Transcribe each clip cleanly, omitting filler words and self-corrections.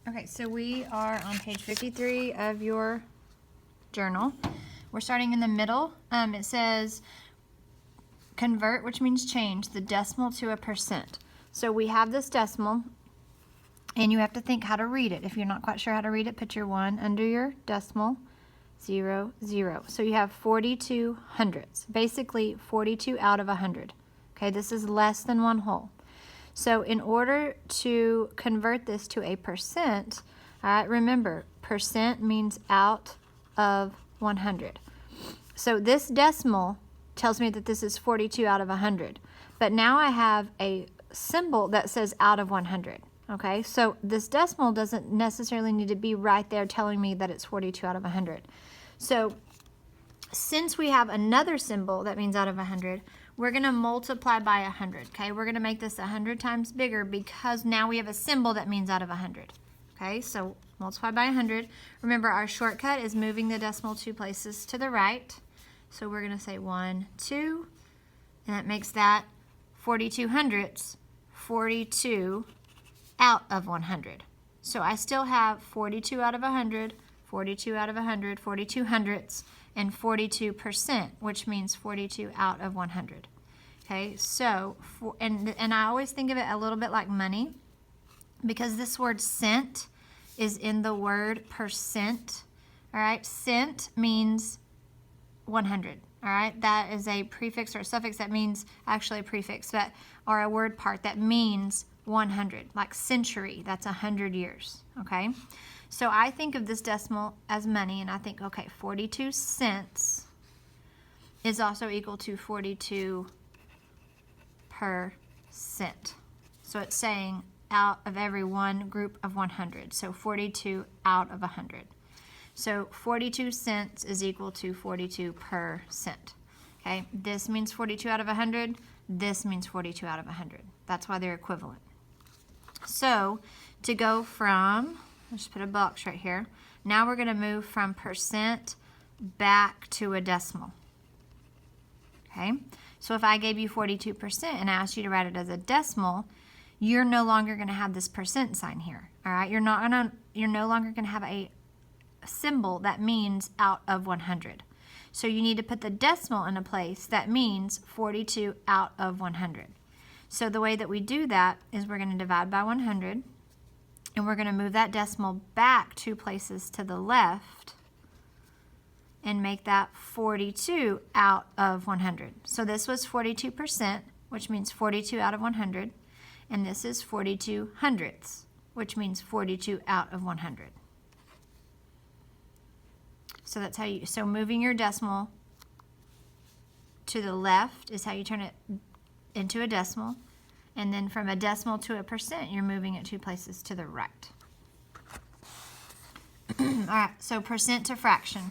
Okay, so we are on page 53 of your journal. We're starting in the middle. It says convert, which means change the decimal to a percent. So we have this decimal, and you have to think how to read it. If you're not quite sure how to read it, put your 1 under your decimal, 0, 0. So you have 42 hundredths, basically 42 out of 100. Okay, this is less than 1 whole. So in order to convert this to a percent, remember, percent means out of 100. So this decimal tells me that this is 42 out of 100. But now I have a symbol that says out of 100. Okay, so this decimal doesn't necessarily need to be right there telling me that it's 42 out of 100. So since we have another symbol that means out of 100, we're going to multiply by 100, okay? We're going to make this 100 times bigger because now we have a symbol that means out of 100, okay? So multiply by 100. Remember, our shortcut is moving the decimal 2 places to the right. So we're going to say 1, 2, and that makes that 42 hundredths, 42 out of 100. So I still have 42 out of 100, 42 out of 100, 42 hundredths, and 42%, which means 42 out of 100. Okay, so, and I always think of it a little bit like money, because this word cent is in the word percent. All right, cent means 100. All right, that is a prefix or a suffix that means, actually a prefix, but, or a word part that means 100, like century, that's 100 years, okay? So I think of this decimal as money, and I think, okay, 42 cents is also equal to 42%. So it's saying out of every one group of 100, so 42 out of 100. So 42 cents is equal to 42%. Okay, this means 42 out of 100, this means 42 out of 100. That's why they're equivalent. So to go from, I'll just put a box right here. Now we're going to move from percent back to a decimal. Okay, so if I gave you 42% and I asked you to write it as a decimal, you're no longer going to have this percent sign here. All right, you're no longer going to have a symbol that means out of 100. So you need to put the decimal in a place that means 42 out of 100. So the way that we do that is we're going to divide by 100, and we're going to move that decimal back 2 places to the left and make that 42 out of 100. So this was 42%, which means 42 out of 100, and this is 42 hundredths, which means 42 out of 100. So that's how you, so moving your decimal to the left is how you turn it into a decimal. And then from a decimal to a percent, you're moving it 2 places to the right. All right, so percent to fraction.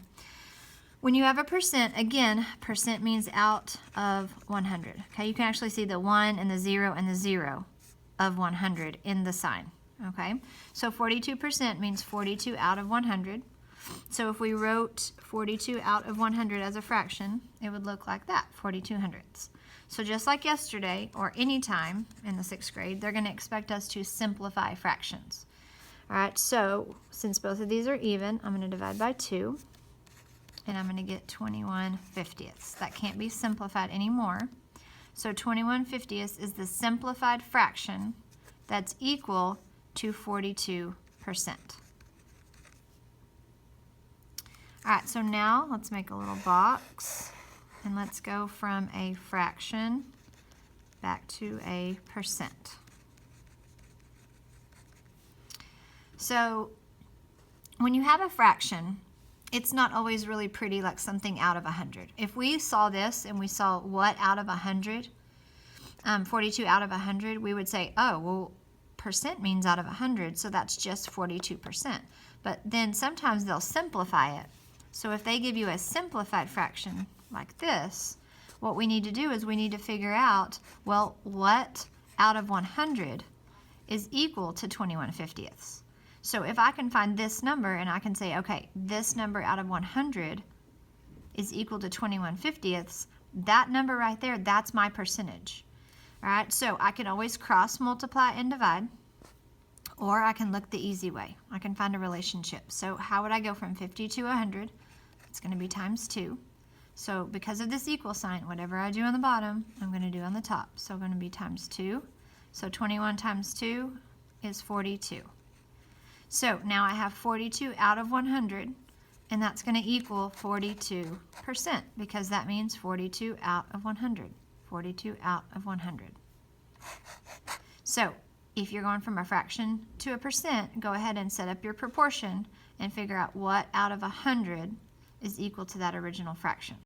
When you have a percent, again, percent means out of 100. Okay, you can actually see the 1 and the 0 and the 0 of 100 in the sign. Okay, so 42% means 42 out of 100. So if we wrote 42 out of 100 as a fraction, it would look like that, 42 hundredths. So just like yesterday, or any time in the 6th grade, they're going to expect us to simplify fractions. All right, so since both of these are even, I'm going to divide by 2, and I'm going to get 21 fiftieths. That can't be simplified anymore. So 21 fiftieths is the simplified fraction that's equal to 42%. All right, so now let's make a little box. And let's go from a fraction back to a percent. So when you have a fraction, it's not always really pretty like something out of 100. If we saw this and we saw what out of 100, 42 out of 100, we would say, oh, well, percent means out of 100, so that's just 42%. But then sometimes they'll simplify it. So if they give you a simplified fraction like this, what we need to do is we need to figure out, well, what out of 100 is equal to 21 fiftieths. So if I can find this number and I can say, okay, this number out of 100 is equal to 21 fiftieths, that number right there, that's my percentage. All right, so I can always cross multiply and divide. Or I can look the easy way. I can find a relationship. So how would I go from 50 to 100? It's going to be times 2. So because of this equal sign, whatever I do on the bottom, I'm going to do on the top. So I'm going to be times 2. So 21 times 2 is 42. So now I have 42 out of 100, and that's going to equal 42%, because that means 42 out of 100. 42 out of 100. So if you're going from a fraction to a percent, go ahead and set up your proportion and figure out what out of 100 is equal to that original fraction.